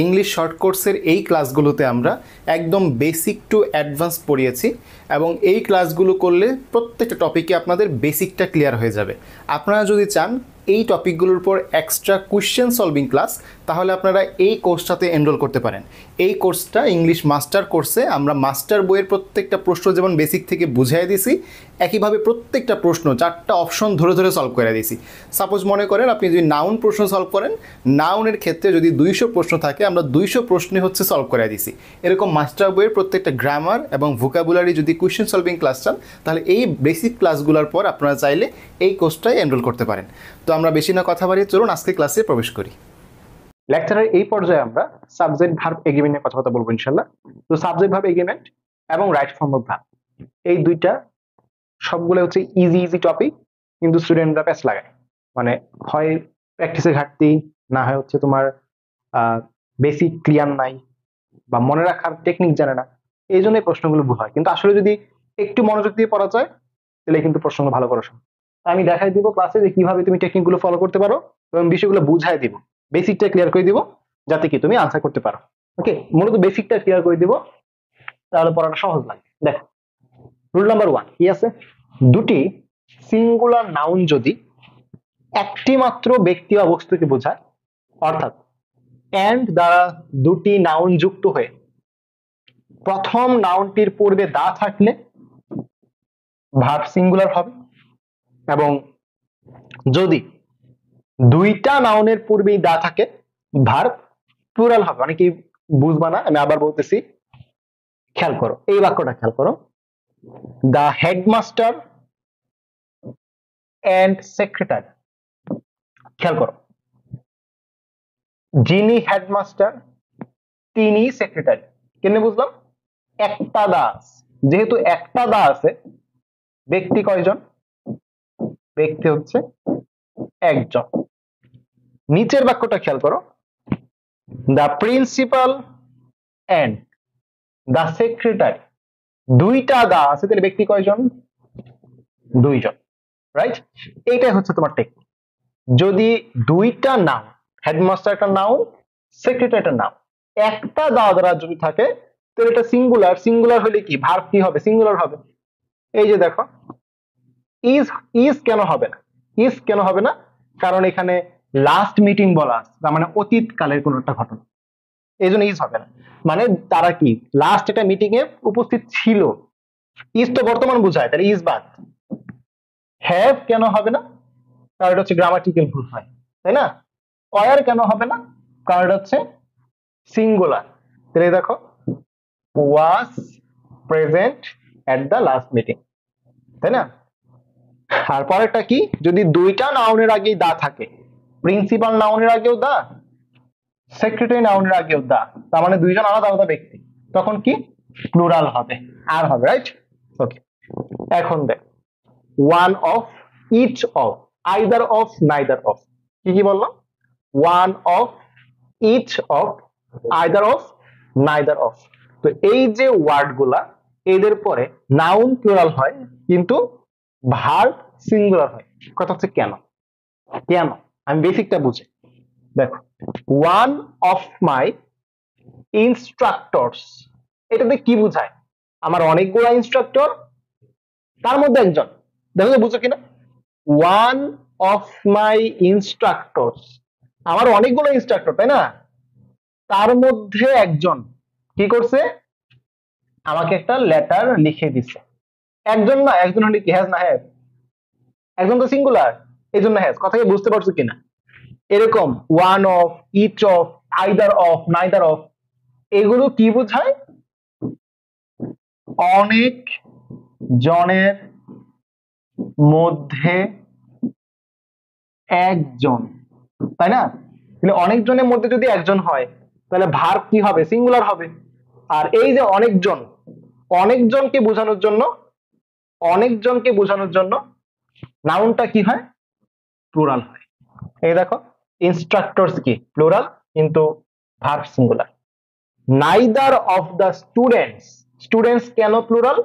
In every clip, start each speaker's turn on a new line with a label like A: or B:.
A: English short কোর্সের এই ক্লাসগুলোতে আমরা একদম বেসিক টু অ্যাডভান্স পড়িয়েছি এবং এই ক্লাসগুলো করলে প্রত্যেকটা টপিকে আপনাদের বেসিকটা ক্লিয়ার হয়ে যাবে। আপনারা যদি চান এই টপিকগুলোর উপর এক্সট্রা কোয়েশ্চেন সলভিং ক্লাস, তাহলে আপনারা এই কোর্সটাতে এনরোল করতে পারেন। এই কোর্সটা ইংলিশ মাস্টার কোর্সে আমরা মাস্টার বইয়ের প্রত্যেকটা প্রশ্ন যেমন বেসিক থেকে বুঝিয়ে দিছি, একইভাবে প্রত্যেকটা প্রশ্ন 4টা অপশন ধরে ধরে সলভ করে দিয়েছি। সাপোজ মনে করেন আপনি যদি নাউন প্রশ্ন সলভ করেন, নাউনের ক্ষেত্রে যদি 200 প্রশ্ন থাকে, আমরা 200 প্রশ্নই হচ্ছে সলভ করে দিছি। এরকম মাস্টার বইয়ের প্রত্যেকটা গ্রামার এবং ভোকাবুলারি যদি কোয়েশ্চেন সলভিং ক্লাস চান, তাহলে এই বেসিক ক্লাসগুলোর পর আপনারা চাইলে এই কোর্সটায় এনরোল করতে পারেন। তো আমরা বেশি না কথা বাড়িয়ে চলুন আজকে ক্লাসে প্রবেশ করি।
B: লেকচারের এই পর্যায়ে আমরা সাবজেক্ট ভার্ব এগ্রিমেন্ট নিয়ে কথা বলবো ইনশাআল্লাহ। তো সাবজেক্ট ভার্ব এগ্রিমেন্ট এবং রাইট ফর্ম অফ ভার্ব, এই দুইটা সবগুলো হচ্ছে ইজি টপিক, কিন্তু স্টুডেন্টরা প্যাচ লাগায়, মানে হয় প্র্যাকটিসের ঘাটতি, না হয় হচ্ছে তোমার বেসিক ক্লিয়ার নাই বা মনে রাখার টেকনিক জানে না, এই জন্য প্রশ্নগুলো ভুল হয়। কিন্তু আসলে যদি একটু মনোযোগ দিয়ে পড়া যায় তাহলে কিন্তু প্রশ্নগুলো ভালো করা সম্ভব। আমি দেখাই দিব ক্লাসে যে কিভাবে তুমি টেকনিকগুলো ফলো করতে পারো এবং বিষয়গুলো বুঝাই দিব, বেসিকটা ক্লিয়ার করে দিব যাতে কি তুমি আনসার করতে পারো। ওকে, মূলত বেসিকটা ক্লিয়ার করে দিব, তাহলে পড়াটা সহজ লাগে। দেখো, রুল নাম্বার 1 কি আছে? দুটি সিঙ্গুলার নাউন যদি একটি মাত্র ব্যক্তি বা বস্তুকে বোঝায়, অর্থাৎ এন্ড দ্বারা দুটি নাউন যুক্ত হয়ে প্রথম নাউনটির পূর্বে দা থাকলে ভার্ব সিঙ্গুলার হবে, এবং যদি দুইটা নাউনের পূর্বেই দা থাকে ভার্ব প্লুরাল হবে। অনেকেই বুঝবা না, আমি আবার বলতেছি, খেয়াল করো এই বাক্যটা, খেয়াল করো। দ্য হেডমাস্টার এন্ড সেক্রেটারি, খেয়াল করো, যিনি হেডমাস্টার তিনি সেক্রেটারি। কেন বুঝলাম? একটা দা আছে, যেহেতু একটা দা আছে, ব্যক্তি কয়জন? ব্যক্তি হচ্ছে একজন। নিচের বাক্যটা খেয়াল করো, the principal and the secretary, দুইটা দা আছে, তাহলে ব্যক্তি কয়জন? দুইজন, রাইট? এইটাই হচ্ছে তোমার টেকনিক। যদি দুইটা নাউন, হেডমাস্টার একটা নাউন, সেক্রেটারি একটা নাউন, একটা দা দ্বারা যদি থাকে, তাহলে এটা সিঙ্গুলার। সিঙ্গুলার হলে কি ভার্ব কি হবে? সিঙ্গুলার হবে। এই যে দেখো, ইজ কেন হবে না? ইজ কেন হবে না? কারণ এখানে লাস্ট মিটিং বলা আছে, তার মানে অতীত কালের কোন একটা ঘটনা, এই জন্য ইজ হবে না। মানে তারা কি লাস্ট একটা মিটিং এ উপস্থিত ছিল। ইজ তো বর্তমান বোঝায়, তাহলে ইজ বাদ। হ্যাভ কেন হবে না? কারণ এটা হচ্ছে গ্রামাটিক্যাল ভুল হয়, তাই না? ওয়ার কেন হবে না? কারণ এটা হচ্ছে সিঙ্গুলার। তাহলে দেখো, was present at the last meeting, তাই না? আর পরেরটা কি? যদি দুইটা নাউনের আগেই দা থাকে, প্রিন্সিপাল নাউনের আগেও দা, সেক্রেটারি নাউনের আগেও দা, তার মানে দুইজন আলাদা আলাদা ব্যক্তি, তখন কি প্লুরাল হবে, আর হবে, রাইট? ওকে, এখন দেখ, one of, each of, either of, neither of, কি বললাম? One of, each of, either of, neither of. তো এই যে ওয়ার্ড গুলা, এদের পরে নাউন প্লুরাল হয় কিন্তু ভার্ব সিঙ্গুলার হয়। কথা হচ্ছে কেন? কেন আমি বেসিকটা বুঝে দেখো, ওয়ান অফ মাই ইনস্ট্রাক্টরস, এটাতে কি বোঝায়? আমার অনেকগুলো ইনস্ট্রাক্টর, তার মধ্যে একজন। দেখো তো বুঝছো কিনা? ওয়ান অফ মাই ইনস্ট্রাক্টরস, আমার অনেকগুলো ইনস্ট্রাক্টর, তাই না? তার মধ্যে একজন কি করছে? আমাকে একটা লেটার লিখে দিছে। একজন না, একজন হলে কি হ্যাজ না হ্যাভ? একজন তো সিঙ্গুলার, এই জন্য হ্যাজ। কথা কি বুঝতে পারছো কিনা? এরকম one of, each of, either of, neither of, এগুলো কি বোঝায়? অনেক জনের মধ্যে একজন, তাই না? তাহলে অনেকজনের মধ্যে যদি একজন হয়, তাহলে ভার্ব কি হবে? সিঙ্গুলার হবে। আর এই যে অনেকজন, অনেকজনকে বোঝানোর জন্য, অনেকজনকে বোঝানোর জন্য নাউনটা কি হয়? প্লুরাল হয়। এই দেখো, ইনস্ট্রাক্টরস কি প্লুরাল, কিন্তু verb singular. Neither of the students, students কেন প্লুরাল?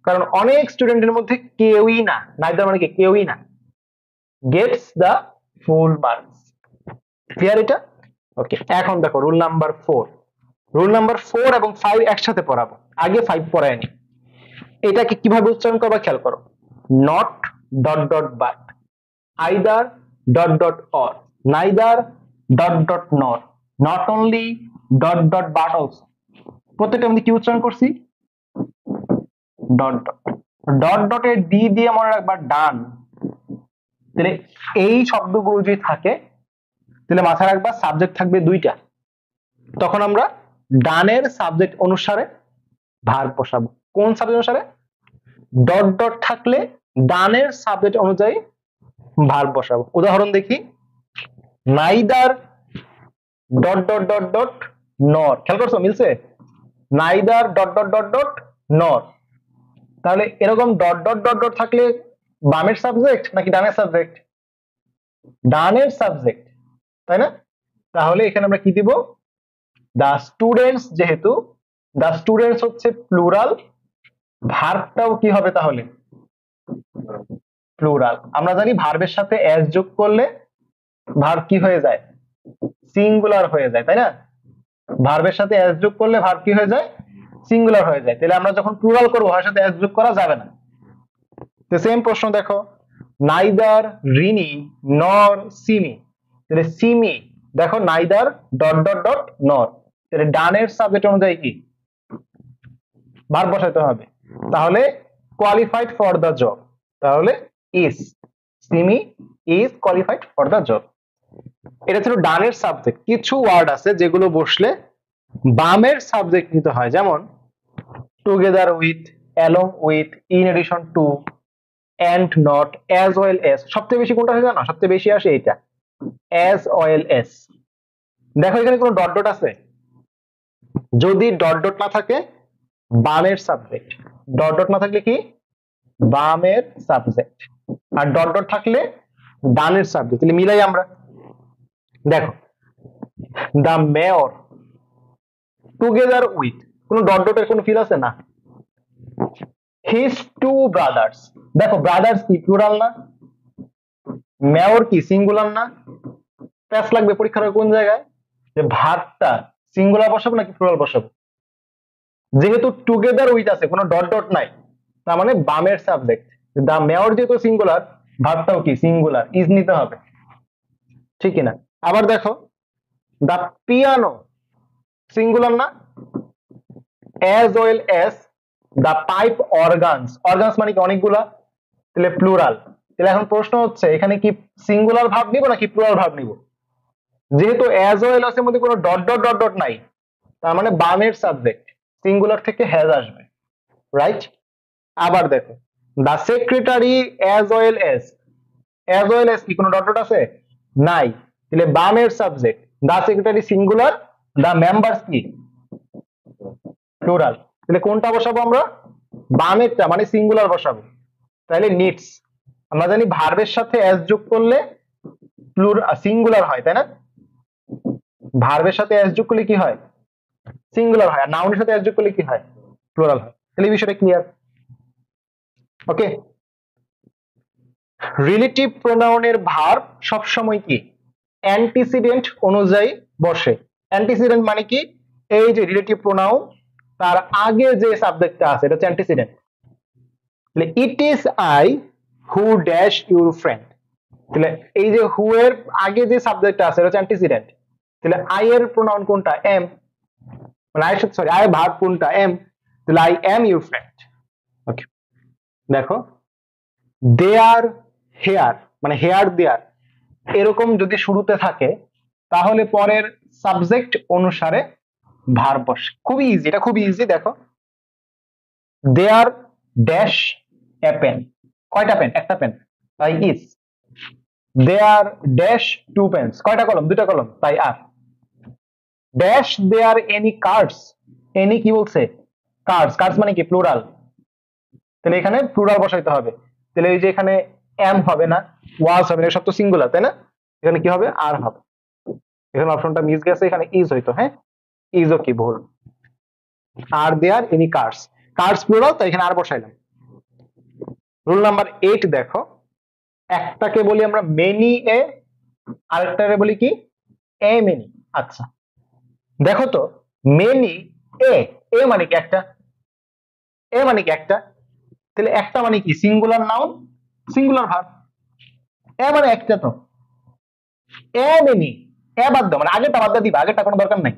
B: কারণ অনেক স্টুডেন্টের মধ্যে কেউই না, নাইদার মানে কি কেউই না, Gates the full marks. Clear এটা? ওকে, এখন দেখো রুল নাম্বার 4। রুল নাম্বার 4 এবং 5 একসাথে পড়াবো, আগে 5 পড়ায় নি। এটাকে কিভাবে উচ্চারণ করবা খেয়াল করো। Not dot dot but, either dot dot or, neither dot dot nor, not only dot dot but also. প্রত্যেকটা আমি কি উচ্চারণ করছি? Dot dot. ডট ডটের ডি দিয়ে মনে রাখবা ডান। তাহলে এই শব্দগুলো যদি থাকে তাহলে মাথায় রাখবা সাবজেক্ট থাকবে দুইটা, তখন আমরা ডানের সাবজেক্ট অনুসারে ভার্ব বসাবো। কোন সাবজেক্ট অনুসারে? ডট ডট থাকলে ডানের সাবজেক্ট অনুযায়ী ভার্ব বসাবো। উদাহরণ দেখি, neither dot dot dot dot নর, খেয়াল করছো মিলছে? Neither dot dot dot dot নর। তাহলে এরকম ডট ডট ডট ডট থাকলে বামের সাবজেক্ট নাকি ডানের সাবজেক্ট? ডানের সাবজেক্ট, তাই না? তাহলে এখানে আমরা কি দিব? দা স্টুডেন্টস, যেহেতু দা স্টুডেন্টস হচ্ছে প্লুরাল, ভার্বটাও কি হবে তাহলে? প্লুরাল। আমরা জানি ভার্বের সাথে এস যোগ করলে ভার্ব কি হয়ে যায়? সিঙ্গুলার হয়ে যায়, তাই না? ভার্বের সাথে এস যোগ করলে ভার্ব কি হয়ে যায়? সিঙ্গুলার হয়ে যায়। তাহলে আমরা যখন প্লুরাল করবো ভার্বের সাথে এস যোগ করা যাবে না। তো সেম প্রশ্ন দেখো, নাইদার রিনি নর সিমি, তাহলে সিমি দেখো নাইদার ডট ডট ডট নর, তাহলে ডানের সাবজেক্ট অনুযায়ী কি ভার্ব বসাইতে হবে। তাহলে কোয়ালিফাইড ফর দ্য জব, তাহলে is, Simi is qualified for the job. এটা ছিল ডানের সাবজেক্ট। কিছু ওয়ার্ড আছে যেগুলো বসলে বামের সাবজেক্ট নিতে হয়, যেমন together with, along with, in addition to, and not, as well as। সবচেয়ে বেশি কোনটা হয় জানো? সবচেয়ে বেশি আসে এটা, as well as। দেখো এখানে কোনো ডট ডট আছে? যদি ডট ডট না থাকে বামের সাবজেক্ট, ডট ডট না থাকলে কি বামের সাবজেক্ট, আর ডট ডট থাকলে ডানের সাবজেক্ট। তাহলে মিলাই আমরা। দেখো, দা মেয়র টুগেদার উইথ, কোনো ডট ডটের কোনো ফিল আছে না? হিজ টু ব্রাদার্স, দেখো ব্রাদার্স কি প্লুরাল না? মেয়র কি সিঙ্গুলার না? প্যাস লাগবে পরীক্ষার কোন জায়গায়, যে ভার্বটা সিঙ্গুলার বসাবো নাকি প্লুরাল বসাবো। যেহেতু টুগেদার উইথ আছে, কোনো ডট ডট নাই, তার মানে বামের সাবজেক্ট। দা মেয়র যেহেতু সিঙ্গুলার, ভার্বটাও কি সিঙ্গুলার, ইজ নিতে হবে, ঠিক না? আবার দেখো, দা পিয়ানো সিঙ্গুলার না? অ্যাজ ওয়েল অ্যাজ দা পাইপ অর্গানস, অর্গানস মানে কি অনেকগুলা, তাহলে প্লুরাল। তাহলে এখন প্রশ্ন হচ্ছে এখানে কি সিঙ্গুলার ভার্ব নিব নাকি প্লুরাল ভার্ব নিব? যেহেতু অ্যাজ ওয়েল এর মধ্যে কোনো ডট ডট ডট ডট নাই, তার মানে বামের সাবজেক্ট সিঙ্গুলার থেকে হ্যাজ আসবে, রাইট? আবার দেখো, the secretary as well as, as well as কি কোনো ডট ডট আছে? নাই, তাহলে বামের subject the secretary singular, the members কি প্লুরাল। তাহলে কোনটা বসাবো আমরা? বামেরটা মানে সিঙ্গুলার বসাবো। তাহলে নিডস, আমরা জানি ভার্বের সাথে এস যোগ করলে সিঙ্গুলার হয়, তাই না? ভার্বের সাথে এস যোগ করলে কি হয়? সিঙ্গুলার হয়। আর নাউনের সাথে এস যোগ করলে কি হয়? প্লুরাল হয়। তাহলে এই বিষয়টা ক্লিয়ার? ওকে। রিলেটিভ প্রোনাউনের ভার্ব সবসময় কি অ্যান্টিসিডেন্ট অনুযায়ী বসে। অ্যান্টিসিডেন্ট মানে কি? এই যে রিলেটিভ প্রোনাউন, তার আগে যে সাবজেক্টটা আছে এটা হচ্ছে অ্যান্টিসিডেন্ট। তাহলে it is I who dash your friend, তাহলে এই যে হু এর আগে যে সাবজেক্টটা আছে এটা হচ্ছে অ্যান্টিসিডেন্ট। তাহলে আই এর প্রোনাউন কোনটা? এম, মানে আই সরি আই ভার্ব কোনটা? এম। তাহলে আই এম ইউর ফ্রেন্ড। ওকে, দেখো দেয়ার হেয়ার মানে হেয়ার দেয়ার, এরকম যদি শুরুতে থাকে তাহলে পরের সাবজেক্ট অনুসারে ভার্ব বসে। খুবই ইজি, এটা খুবই ইজি। দেখো, দেয়ার ড্যাশ এ পেন, কয়টা পেন? একটা পেন, তাই is. There dash two pens, কয়টা কলম? দুইটা কলম, তাই are. Dash there any cards, any কি বলছে? কার্ডস, কার্ডস মানে কি প্লুরাল, তাহলে এখানে প্লুরাল বসাইতে হবে। তাহলে এই যে এখানে এম হবে না, ওয়াজ হবে না, সব তো সিঙ্গুলার, তাই না? এখানে কি হবে? আর হবে। এখানে অপশনটা মিস গেছে, এখানে ইজ হইতো। হ্যাঁ, ইজও কি ভুল। Are there any cards, cards plural, তাই এখানে আর বসাইলাম। রুল নাম্বার 8 দেখো, একটাকে বলি আমরা মেনি এ, আরেকটাকে বলি কি এ মেনি। আচ্ছা দেখো তো, মেনি এ, এ মানে কি একটা, এ মানে কি একটা, তাহলে একটা মানে কি সিঙ্গুলার নাউন সিঙ্গুলার ভার্ব, এ মানে একটা তো, এ মেনি, এ বাদ দাও, মানে আগেরটা বাদ দিয়ে দিবা, আগেরটা কোনো দরকার নাই।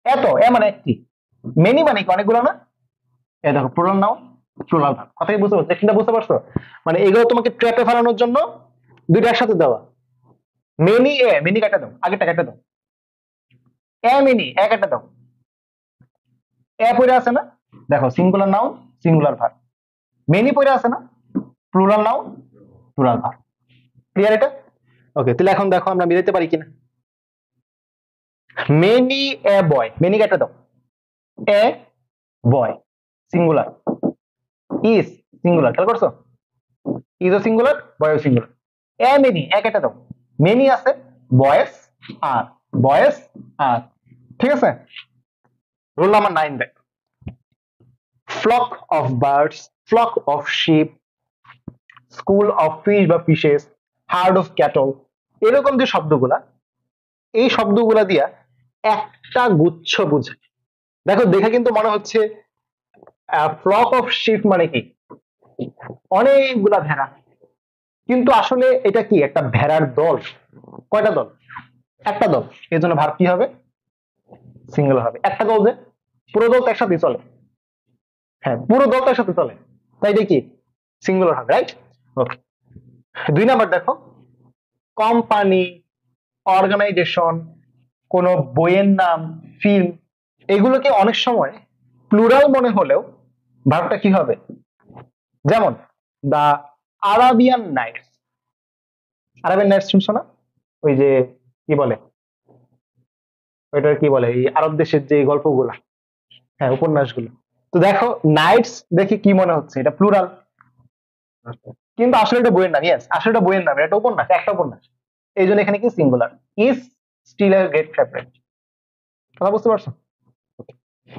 B: এত, এ মানে একটি, মেনি মানে কি অনেকগুলো না, এ দেখো প্লুরাল নাউন প্লুরাল ভার্ব, কথা কি বুঝতে পারছো, এটা বুঝতে পারছো? মানে এগুলো তোমাকে ট্র্যাপে ফেলানোর জন্য দুইটা একসাথে দেওয়া। মেনি এ, মেনি কাটা দাও, আগেরটা কাটা দাও, এ মেনি এ কাটা দাও, এ পড়ে আছে না, দেখো singular noun singular verb, many পড়ে আছে না, plural noun plural verb. Clear এটা? ওকে, তাহলে এখন দেখো আমরা মিলাইতে পারি কিনা। মেনি এ বয়, মেনি কাটা দাও, a boy singular, is singular, খেয়াল করছো, ইজ ও singular boy singular, a many এক একটা দাও, মেনি আছে, বয়েস আর, বয়েস আর, ঠিক আছে। রুল নাম্বার 9 দেখ, flock of birds, flock of sheep, school of fish বা ফিশেস, হার্ড অফ ক্যাটল, এরকম যে শব্দগুলা, এই শব্দগুলা দিয়া একটা গুচ্ছ বুঝায়। দেখো দেখে কিন্তু মনে হচ্ছে ফ্লক অফ শিপ মানে কি অনেকগুলা ভেড়া, কিন্তু আসলে এটা কি একটা ভেড়ার দল। কয়টা দল? একটা দল, এর জন্য ভার্ব কি হবে? সিঙ্গুলার হবে। একটা দল যে, পুরো দল তো একসাথে চলে, হ্যাঁ পুরো দল তো একসাথে চলে, তাই এটা কি সিঙ্গুলার হবে, রাইট? ওকে, 2 নাম্বার দেখো, কোম্পানি, অর্গানাইজেশন, কোন বইয়ের নাম, ফিল্ম, এগুলোকে অনেক সময় প্লুরাল মনে হলেও ভার্বটা কি হবে? যেমন দা আরাবিয়ান নাইটস, আরাবিয়ান নাইটস শুনছো না? ওই যে কি বলে ওইটার কি বলে, এই আরব দেশের যে গল্পগুলা, হ্যাঁ উপন্যাসগুলো। তো দেখো নাইটস দেখে কি মনে হচ্ছে, এটা প্লুরাল, কিন্তু আসলে এটা বইয়ের নাম। ইয়েস, আসলে এটা বইয়ের নাম, এটা উপন্যাস, একটা উপন্যাস, এই জন্য এখানে কি singular. Is still a great favourite, কথা বুঝতে পারছো?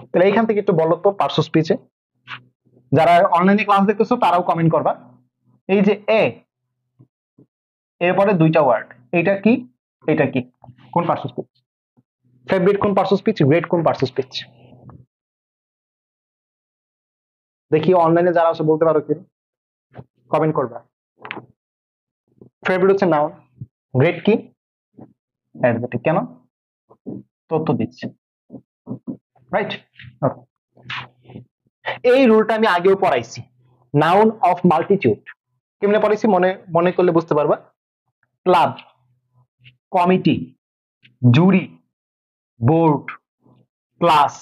B: তাহলে এইখান থেকে একটু বলো তো পার্শ্ব স্পিচে, যারা অনলাইনে ক্লাস দেখতেছো তারাও কমেন্ট করবা। এই যে এ, এরপরে দুইটা ওয়ার্ড, এইটা কি এটা কি, কোন পার্শ্ব স্পিচ? ফেভারিট কোন পার্শ্ব স্পিচ, গ্রেট কোন পার্শ্ব স্পিচ? দেখি অনলাইনে যারা আছে বলতে পারো কি, কমেন্ট করবা। ফেভারিট হচ্ছে নাউন, গ্রেট কি অ্যাডজেক্টিভ, কেন? তথ্য দিচ্ছে, রাইট? এই রুলটা আমি আগেও পড়াইছি, নাউন অফ মাল্টিটিউড কেমনে পড়াইছি মনে মনে করলে বুঝতে পারবা। Club, committee, jury, board, class,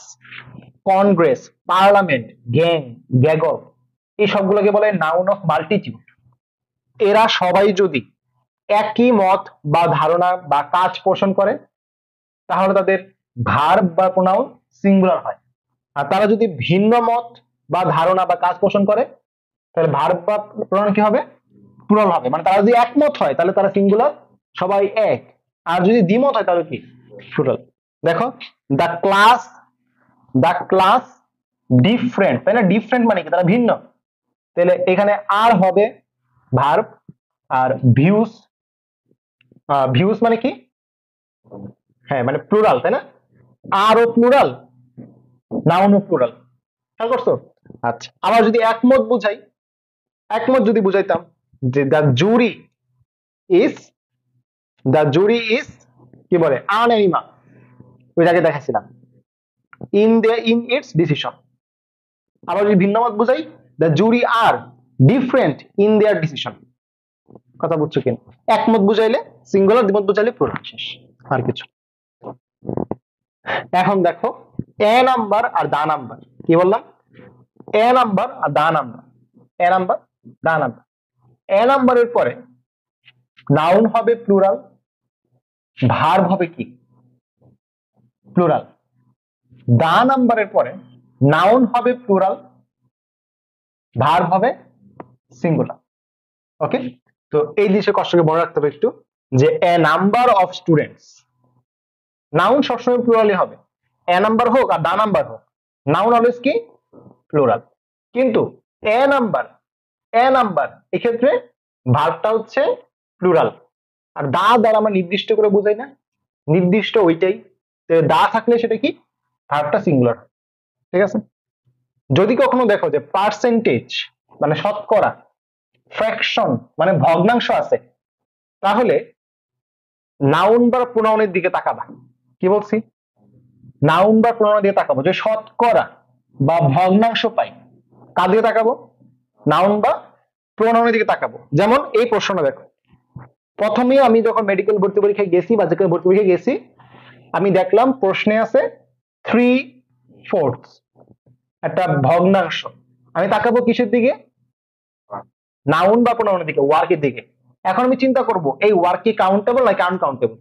B: congress, parliament, gang, gaggle, এই সবগুলোকে বলে নাউন অফ মাল্টিটিউড। এরা সবাই যদি একই মত বা ধারণা বা কাজ পোষণ করে তাহলে তাদের ভার্ব বা প্রোনাউন সিঙ্গুলার হয়, আর তারা যদি ভিন্ন মত বা ধারণা বা কাজ পোষণ করে তাহলে ভার্ব বা প্রোনাউন কি হবে? প্লুরাল হবে। মানে তারা যদি একমত হয় তাহলে তারা সিঙ্গুলার, সবাই এক, আর যদি দ্বিমত হয় তাহলে কি প্লুরাল। দেখো the class, the class different, তাই না? ডিফারেন্ট মানে কি তারা ভিন্ন, তাহলে এখানে আর হবে ভার্ব, আর ভিউস, ভিউস মানে কি, হ্যাঁ মানে প্লুরাল, তাই না? আরও প্লুরাল, নাউনও প্লুরাল, খেয়াল করছো? আচ্ছা, আবার যদি একমত বুঝাই, একমত যদি বুঝাইতাম যে the jury is, the jury is কি বলে আন অ্যানিমা, ওই আগে দেখাচ্ছিলাম, ইন ইটস ডিসিশন। আবার যদি ভিন্ন মত বুঝাই, the jury are different in their decision, কথা বুঝছো কিনা? একমত বুঝাইলে সিঙ্গুলার, দ্বিমত বুঝাইলে প্লুরাল, শেষ, আর কিছু। এখন দেখো এ নাম্বার আর দা নাম্বার, কি বললাম? এ number R the number, A number the number. এ নাম্বারের পরে নাউন হবে প্লুরাল, ভার্ব হবে কি প্লুরাল। দা নাম্বারের পরে নাউন হবে প্লুরাল, ভার্ব হবে সিঙ্গুলার। ওকে, তো এই জিনিসের কষ্টকে মনে রাখতে হবে একটু, যে এ নাম্বার অফ স্টুডেন্টস, নাউন সবসময় প্লুরালই হবে, এ নাম্বার হোক আর দা নাম্বার হোক, নাউন অলওয়েজ কি প্লুরাল। কিন্তু এ নাম্বার, এ নাম্বার এক্ষেত্রে ভার্বটা হচ্ছে প্লুরাল, আর দা দ্বারা আমরা নির্দিষ্ট করে বুঝাই না, নির্দিষ্ট ওইটাই। দা থাকলে সেটা কি, ভার্বটা সিঙ্গুলার। ঠিক আছে, যদি কখনো দেখো যে পার্সেন্টেজ মানে শতকরা, ফ্র্যাকশন মানে ভগ্নাংশ আছে, তাহলে নাউন বা প্রোনাউনের দিকে তাকাবা। কি বলছি, নাউন বা প্রোনাউনের দিকে তাকাবো। যে শতকরা বা ভগ্নাংশ পাই, কার দিকে তাকাবো, নাউন বা প্রোনাউনের দিকে তাকাবো। যেমন এই প্রশ্নটা দেখো, প্রথমে আমি যখন মেডিকেল ভর্তি পরীক্ষায় গেছি বা যেখানে ভর্তি পরীক্ষায় গেছি, আমি দেখলাম প্রশ্নে আছে 3/4, একটা ভগ্নাংশ। আমি তাকাবো কিসের দিকে, নাউন বা প্রোনাউনের দিকে, ওয়ার্কের দিকে। এখন আমি চিন্তা করব এই ওয়ার্ক কি কাউন্টেবল নাকি আনকাউন্টেবল।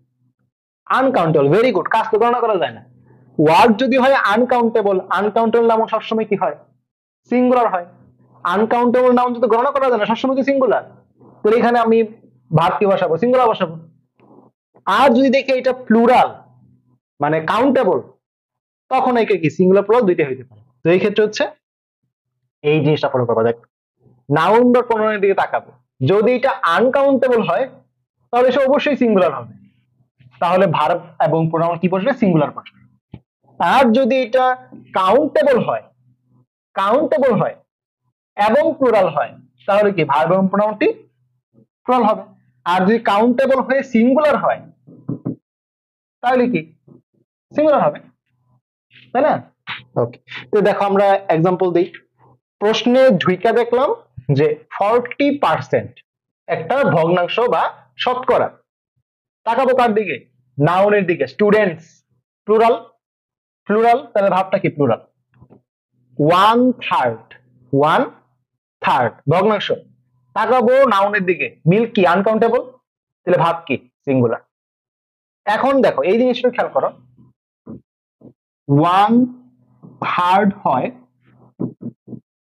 B: আনকাউন্টেবল, ভেরি গুড, কাজ তো গণনা করা যায় না। ওয়ার্ক যদি হয় আনকাউন্টেবল, আনকাউন্টেবল নাউন সবসময় কি হয়, সিঙ্গুলার হয়। আনকাউন্টেবল নাউন যদি গণনা করা যায় না, সবসময় কি সিঙ্গুলার। তো এখানে আমি ভার্ব কি বসাবো, সিঙ্গুলার বসাবো। আর যদি দেখি এটা প্লুরাল মানে কাউন্টেবল, তখন একে কি সিঙ্গুলার প্লুরাল দুইটাই হইতে পারে। তো এই ক্ষেত্রে হচ্ছে এই জিনিসটা ফলো করবা। দেখ, নাউন বা প্রোনাউনের দিকে তাকাবো, যদি এটা আনকাউন্টেবল হয় তাহলে সে অবশ্যই সিঙ্গুলার হবে, তাহলে ভার্ব এবং প্রোনাউন কি বসবে, সিঙ্গুলার বসবে। আর যদি এটা কাউন্টেবল হয়, কাউন্টেবল হয় এবং প্লুরাল হয়, তাহলে কি ভার্ব এবং প্রোনাউনটি প্লুরাল হবে। আর যদি কাউন্টেবল হয়ে সিঙ্গুলার হয়, তাহলে কি সিঙ্গুলার হবে, তাই না? ওকে, তো দেখো আমরা এক্সাম্পল দিই। প্রশ্নে ঢুইকা দেখলাম যে 40% একটা ভগ্নাংশ বা শতকরা। তাকাবো কার দিকে, নাউনের দিকে। স্টুডেন্টস প্লুরাল, প্লুরাল তাহলে ভাবটা কি প্লুরাল। 1/3 ভগ্নাংশ। তাকাবো নাউনের দিকে, মিল্ক কি আনকাউন্টেবল, তাহলে ভাব কি সিঙ্গুলার। এখন দেখো এই জিনিসটা খেয়াল করো, 1/3 হয়,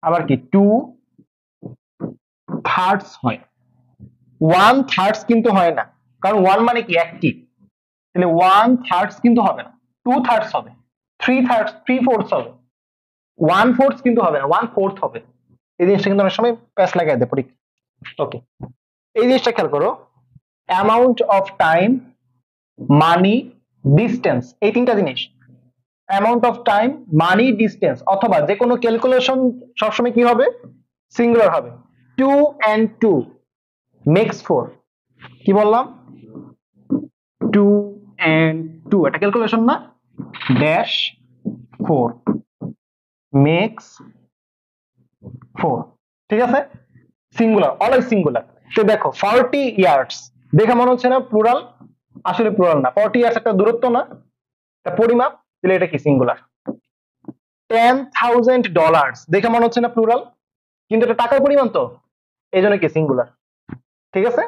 B: আবার কি 2/3 হয়। 1/3 কিন্তু হয় না, কারণ 1 মানে কি একটি, তাহলে 1/3 কিন্তু হবে না, 2/3 হবে, 3/4 হবে, 1/4 কিন্তু হবে না, 1/4 হবে। এই জিনিসটা কিন্তু অনেক সময় প্যাচ লাগাই দেয় পরীক্ষা। ওকে, এই জিনিসটা খেয়াল করো, amount of time, money, distance, এই তিনটা জিনিস। Amount of time, money, distance, অথবা যে কোনো ক্যালকুলেশন সবসময় কি হবে, সিঙ্গুলার হবে। 2 and 2 makes 4, কি বললাম, 2 and 2 এটা ক্যালকুলেশন না, ড্যাশ 4 makes 4। ঠিক আছে, সিঙ্গুলার, অলওয়েজ সিঙ্গুলার। তো দেখো 40 ইয়ার্স দেখে মনে হচ্ছে না প্লুরাল, আসলে প্লুরাল না। 40 ইয়ার্স একটা দূরত্ব না, একটা পরিমাপ, তাহলে এটা কি সিঙ্গুলার। $10,000 দেখে মনে হচ্ছে না প্লুরাল, কিন্তু এটা টাকার পরিমাণ তো, এই জন্য কি সিঙ্গুলার। ঠিক আছে,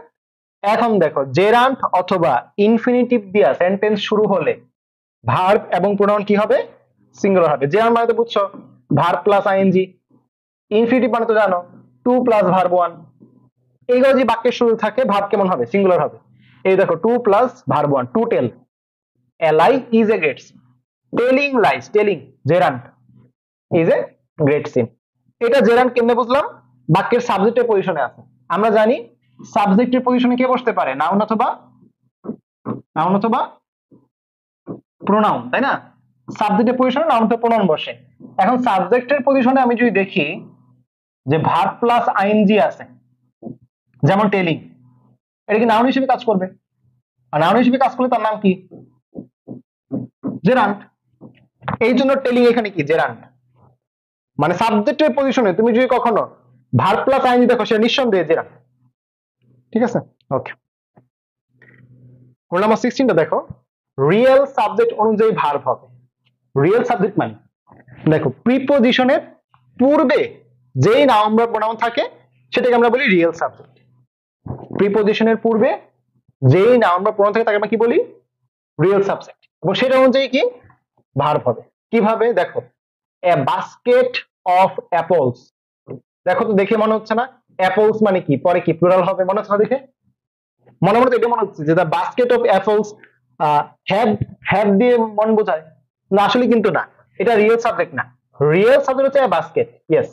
B: এখন দেখো জেরান্ট অথবা ইনফিনিটিভ দিয়া সেন্টেন্স শুরু হলে ভার্ব এবং প্রোনাউন কি হবে, সিঙ্গুলার হবে। জেরান্ট মানে তো বুঝছো, ভার্ব প্লাস আইএনজি। ইনফিনিটিভ মানে তো জানো, 2 প্লাস ভার্ব 1। এইগুলো যে বাক্যের শুরু থাকে, ভার্ব কেমন হবে, সিঙ্গুলার হবে। এই দেখো 2 plus verb 1, to tell, a lie is a great sin, telling lies, telling, gerund is a great sin. এটা জেরান্ট কেমনে বুঝলাম, বাক্যের সাবজেক্টের পজিশনে আছে। আমরা জানি সাবজেক্টের পজিশনে কে বসতে পারে, নাউন অথবা প্রোনাউন, তাই না? সাবজেক্টের পজিশনে নাউন অথবা প্রোনাউন বসে। এখন সাবজেক্টের পজিশনে আমি যদি দেখি যে ভার্ব প্লাস আইএনজি আছে, যেমন টেলিং, এটা কি নাউন হিসেবে কাজ করবে, আর নাউন হিসেবে কাজ করলে তার নাম কি, জেরান্ট। এই জন্য টেলিং এখানে কি জেরান্ট। মানে সাবজেক্টের পজিশনে তুমি যদি কখনো ভার্ব প্লাস আইএনজি দেখো, সে নিঃসন্দেহে জেরান্ট। ঠিক আছে, ওকে। রোল নাম্বার 16টা দেখো, রিয়েল সাবজেক্ট অনুযায়ী ভার্ব হবে। রিয়েল সাবজেক্ট মানে দেখো প্রিপোজিশনের পূর্বে যেই নাউন বা প্রোনাউন থাকে সেটাকে আমরা বলি রিয়েল সাবজেক্ট। প্রিপোজিশনের পূর্বে যেই নাউন বা প্রোনাউন থাকে তাকে আমরা কি বলি, রিয়েল সাবজেক্ট। এবং সেটা অনুযায়ী কি ভার্ব হবে। কিভাবে দেখো, এ বাস্কেট অফ অ্যাপলস, দেখো তো দেখে মনে হচ্ছে না অ্যাপলস মানে কি, পরে কি প্লুরাল হবে, মনে হচ্ছে না দেখে, মনে মনে তো এটা মনে হচ্ছে যে the basket of apples have দিয়ে মন বোঝায় না, আসলে কিন্তু না, এটা রিয়েল সাবজেক্ট না। রিয়েল সাবজেক্ট হচ্ছে বাস্কেট। ইয়েস,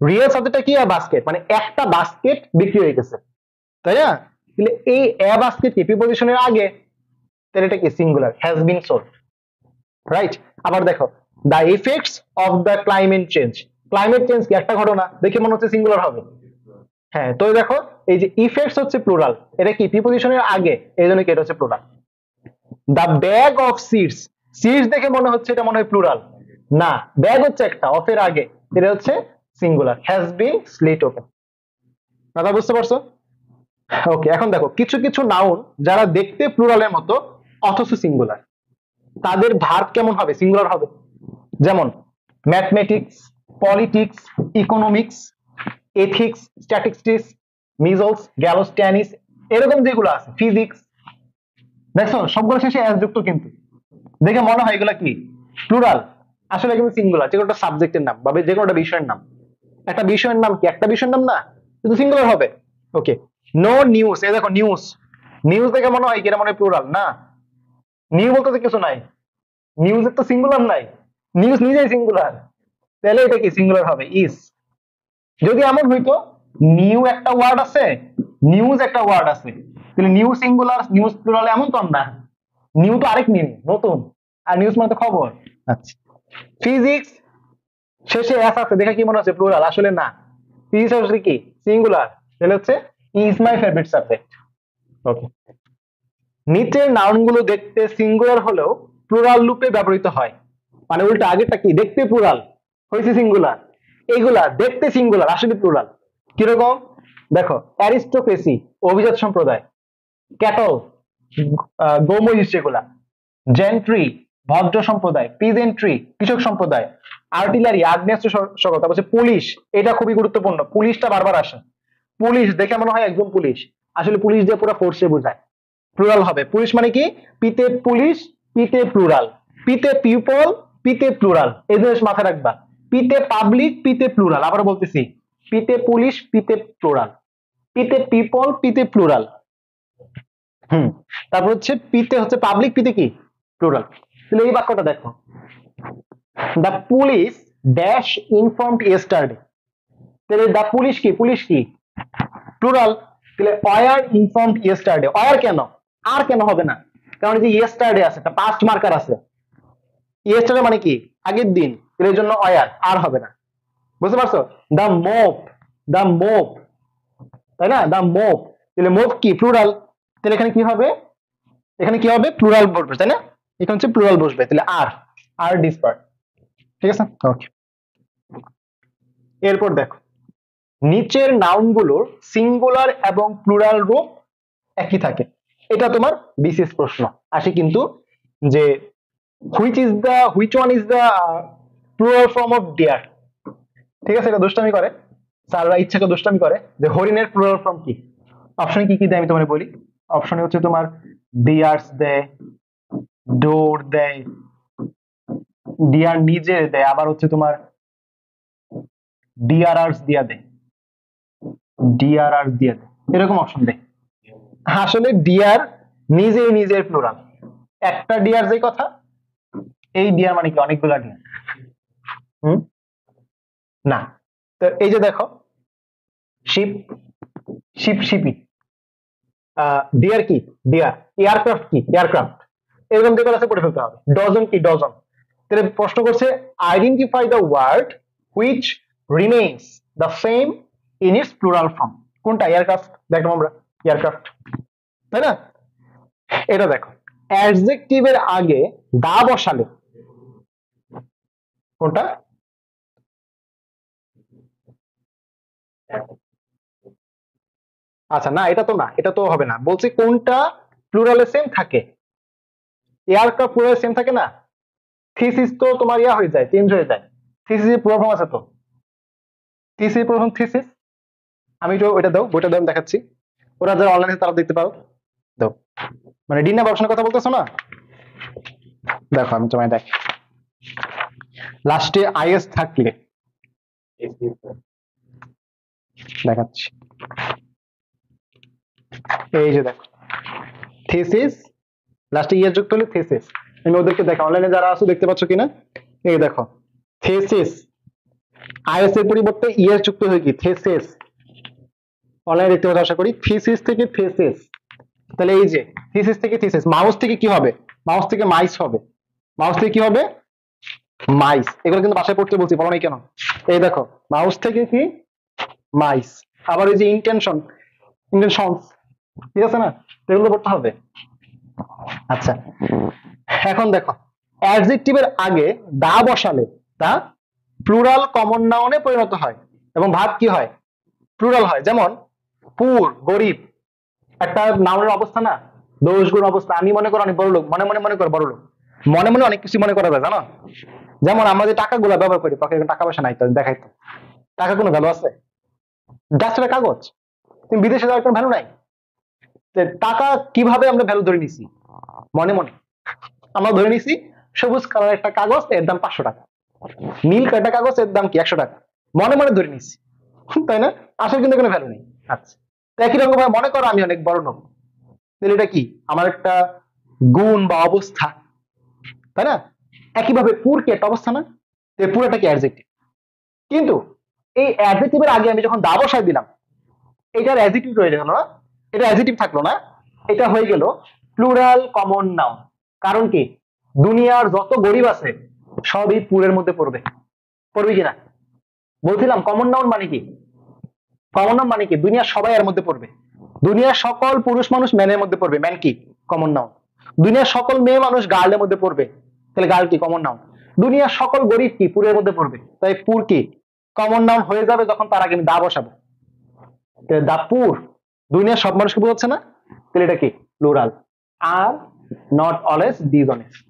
B: রিয়েল সাবজেক্টটা কি, বাস্কেট মানে একটা বাস্কেট বিক্রি হয়ে গেছে, তাই না? তাহলে এই বাস্কেট কি প্রিপোজিশনের আগে, তাহলে এটা কি singular, has been sold, right. আবার দেখো the effects of the climate change, climate change কি একটা ঘটনা, দেখে মনে হচ্ছে সিঙ্গুলার হবে। হ্যাঁ, তো দেখো এই যে ইফেক্টস হচ্ছে প্লুরাল, এটা কি প্রিপজিশনের আগে, এই জন্য কি এটা হচ্ছে plural. The bag of seeds, seeds দেখে মনে হচ্ছে এটা মনে হয় প্লুরাল, না ব্যাগ হচ্ছে একটা, অফের আগে, এটা হচ্ছে singular, has been slit open. কথা বুঝতে পারছো? ওকে, এখন দেখো কিছু কিছু নাউন যারা দেখতে প্লুরালের মতো অথচ সিঙ্গুলার, তাদের ভার্ব কেমন হবে, সিঙ্গুলার হবে। যেমন mathematics, politics, economics, ethics, statistics, measles, গ্যালোস্ট্যানিস, এরকম যেগুলো আছে, ফিজিক্স, দেখছো সবগুলো শেষে এস যুক্ত, কিন্তু দেখে মনে হয় এগুলা কি প্লুরাল, আসলে কিন্তু সিঙ্গুলার। যে কোনো একটা সাবজেক্টের নাম বা যে কোনো একটা বিষয়ের নাম, একটা বিষয়ের নাম কি একটা বিষয়ের নাম না, কিন্তু সিঙ্গুলার হবে। ওকে, নো নিউজ, এই দেখো নিউজ, নিউজ দেখে মনে হয় কি এটা মনে হয় প্লুরাল, না নিউ বলতে তো কিছু নাই, নিউজের তো সিঙ্গুলার নাই, নিউজ নিজেই সিঙ্গুলার, তাহলে এটা কি সিঙ্গুলার হবে, ইজ। যদি এমন হইতো নিউ একটা ওয়ার্ড আছে, নিউজ একটা ওয়ার্ড আছে, তাহলে নিউ সিঙ্গুলার নিউজ প্লুরাল, এমন তো না, নিউ তো আরেক নিউ, নতুন, আর নিউজ মানে তো খবর। আচ্ছা, ফিজিক্স শেষে এস আছে দেখে কি মনে হচ্ছে প্লুরাল, আসলে না, ফিজিক্স আসলে কি সিঙ্গুলার, তাহলে হচ্ছে ইজ মাই ফেভারিট সাবজেক্ট। ওকে, নিচের নাউন গুলো দেখতে সিঙ্গুলার হলেও প্লুরাল রূপে ব্যবহৃত হয়, মানে উল্টা আগেরটা কি দেখতে প্লুরাল হয়েছে সিঙ্গুলার, এগুলা দেখতে সিঙ্গুলার আসলে প্লুরাল। কিরকম দেখো, অ্যারিস্টোক্রেসি অভিজাত সম্প্রদায়, ক্যাটল গৌমহিষ যেগুলা, জেন্ট্রি ভদ্র সম্প্রদায়, পিজেন্ট্রি কৃষক সম্প্রদায়, আর্টিলারি আগ্নেয়াস্ত্র সকল, তারপর পুলিশ, এটা খুবই গুরুত্বপূর্ণ, পুলিশটা বারবার আসে, পুলিশ দেখে মনে হয় একদম পুলিশ, আসলে পুলিশ দিয়ে পুরো ফোর্সে বোঝায়, প্লুরাল হবে। পুলিশ মানে কি পিতে পুলিশ, পিতে প্লুরাল, পিতে পিপল, পিতে প্লুরাল, এই জিনিস মাথায় রাখবা। পিতে পাবলিক, পিতে প্লুরাল, আবার বলতেছি পিতে পুলিশ, পিতে প্লুরাল, পিতে পিপল, পিতে প্লুরাল। তারপর হচ্ছে পিতে হচ্ছে পাবলিক, পিতে কি প্লুরাল। তাহলে এই বাক্যটা দেখো, the police dash informed yesterday, তাহলে দ্য পুলিশ কি, পুলিশ কি প্লুরাল, তাহলে ওয়ার ইনফর্মড ইয়েস্টারডে, ওয়ার কেন, আর কেন হবে না, কারণ যে ইয়েস্টারডে আছে একটা পাস্ট মার্কার আছে, ইয়েস্টারডে মানে কি আগের দিন, এর জন্য ওয়ার, আর হবে না, বুঝতে পারছো। দ্য মোপ, দ্য মোপ, তাই না, দ্য মোপ, তাহলে মোপ কি প্লুরাল, তাহলে এখানে কি হবে, এখানে কি হবে প্লুরাল বসবে, তাই না, এখানে হচ্ছে প্লুরাল বসবে, তাহলে আর, আর ডিসপার্ট, ঠিক আছে। ওকে, এরপর দেখো নিচের নাউনগুলোর সিঙ্গুলার এবং প্লুরাল রূপ একই থাকে, এটা তোমার বিশেষ প্রশ্ন আসে কিন্তু, যে which one is the plural form of deer, ঠিক আছে, এটা দুষ্টামি করে, স্যাররা ইচ্ছা করে দুষ্টামি করে যে হরিণের প্লুরাল ফর্ম কি। অপশনে কি কি দেয় আমি তোমার বলি, অপশনে হচ্ছে তোমার ডিয়ার্স দেয়, ডোর দেয়, ডিয়ার নিজে দেয়, আবার হচ্ছে তোমার ডিআরআরস দিয়া দেয়, ডিআরআরস দিয়া দেয়, এরকম অপশন দেয়। আসলে ডিয়ার নিজেই নিজের প্লুরাল, একটা ডিয়ার যে কথা, এই ডিয়ার মানে কি অনেকগুলা ডিয়ার, না। তো এই যে দেখো শিপ, শিপ শিপি, ডিয়ার কি ডিয়ার, এয়ারক্রাফট কি এয়ারক্রাফট, এরকম যেগুলো আছে পড়ে ফেলতে হবে। ডজন কি ডজন, তাহলে প্রশ্ন করছে identify the word which remains the same in its plural form, কোনটা এয়ারক্রাফট, দেখলাম আমরা এয়ারক্রাফট, তাই না। এটা দেখো অ্যাডজেক্টিভের আগে দা বসালে কোনটা, আচ্ছা না এটা তো না, এটা তো হবে না, বলছি কোনটা প্লুরালে সেম থাকে, এয়ারক্রাফট প্লুরালে সেম থাকে না, থিসিস তো তোমার ইয়া হয়ে যায়, চেঞ্জ হয়ে যায়, থিসিস এর প্রবলেম আছে তো, থিসিস প্রবলেম থিসিস, আমি তো ওইটা দাও, বইটা দাও, দেখাচ্ছি, ওরা যারা অনলাইনে তারা দেখতে পারো, দাও, মানে ডিনা বর্ষণের কথা বলতেছো না, দেখো আমি তোমায় দেখ, লাস্টে আইএস থাকলে দেখাচ্ছি, এই যে দেখো থিসিস লাস্টে ইয়ে যুক্ত হলে থিসিস, আমি ওদেরকে দেখো অনলাইনে যারা আছো দেখতে পাচ্ছ কিনা, এই দেখো থিসিস, আইএস এর পরিবর্তে ইয়েস যুক্ত হয়ে কি থিসিস, অনলাইনে দেখতে পাচ্ছ আশা করি, থিসিস থেকে থিসিস, তাহলে এই যে থিসিস থেকে থিসিস, মাউস থেকে কি হবে? মাউস থেকে মাইস হবে। মাউস থেকে কি হবে? মাইস। এগুলো কিন্তু বাসায় পড়তে বলছি, পড়ো নাই কেন? এই দেখো, মাউস থেকে কি? মাইস। আবার এই যে ইন্টেনশন, ইন্টেনশনস, ঠিক আছে না? এগুলো পড়তে হবে। আচ্ছা, এখন দেখো, অ্যাডজেক্টিভের আগে দা বসালে তা প্লুরাল কমন নাউনে পরিণত হয় এবং ভাব কি হয়? প্লুরাল হয়। যেমন পুর, গরিব, একটা নাউনের অবস্থা না, দোষ গুণ অবস্থা। আমি মনে করো অনেক বড় লোক, মনে মনে মনে করো বড় লোক, মনে মনে অনেক কিছু মনে করা যায়, জানো? যেমন আমরা যে টাকাগুলো ব্যবহার করি, পকেটে টাকা পয়সা নাই, তো দেখাই তো টাকা কোনো ভ্যালু আছে? জাস্ট একটা কাগজ। তুমি বিদেশে যাওয়ার কোনো ভ্যালু নাই। তো টাকা কিভাবে আমরা ভ্যালু ধরে নিছি? মনে মনে আমরা ধরে নিছি সবুজ কালার একটা কাগজ, এর দাম 500 টাকা। নীল কাটা কাগজ, এর দাম কি 100 টাকা। মনে মনে ধরে নিছি, তাই না? আসলে কিন্তু কোনো ভ্যালু নেই। আচ্ছা, তো একই রকম ভাবে মনে করো আমি অনেক বড় লোক, তাহলে এটা কি? আমার একটা গুণ বা অবস্থা, তাই না? একইভাবে পুর কি একটা অবস্থা না? তো এই পুরোটা কি অ্যাডজেক্টিভ। কিন্তু এই অ্যাডজেক্টিভের আগে আমি যখন দা বসাই দিলাম, এটার অ্যাডজেক্টিভ রয়ে গেল না, এটা অ্যাডজেক্টিভ থাকলো না, এটা হয়ে গেল প্লুরাল কমন নাউন। কারণ কি? দুনিয়ার যত গরিব আছে সবই পুরের মধ্যে পড়বে। পড়বে কিনা? বলছিলাম কমন নাউন মানে কি? কমন নাউন মানে কি? দুনিয়ার সবাই এর মধ্যে পড়বে। দুনিয়ার সকল পুরুষ মানুষ ম্যানের মধ্যে পড়বে, ম্যান কি? Common noun. দুনিয়ার সকল মেয়ে মানুষ গার্লের মধ্যে পড়বে, তাহলে গার্ল কি? Common noun. দুনিয়ার সকল গরিব কি? পুরের মধ্যে পড়বে, তাই পুর কি? কমন নাউন হয়ে যাবে যখন তার আগে আমি দা বসাবো। দা পুর দুনিয়ার সব মানুষকে বোঝাচ্ছে না, তাহলে এটা কি? Plural. Are not always dishonest.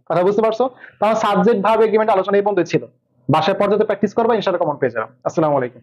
B: কথা বুঝতে পারছো? তাহলে সাবজেক্ট ভার্ব এগ্রিমেন্ট আলোচনা এই পর্যন্ত ছিল। বাসায় পর্যাপ্ত প্র্যাকটিস করবা, ইনশাআল্লাহ কমন পেয়ে যাবে। আসসালামু আলাইকুম।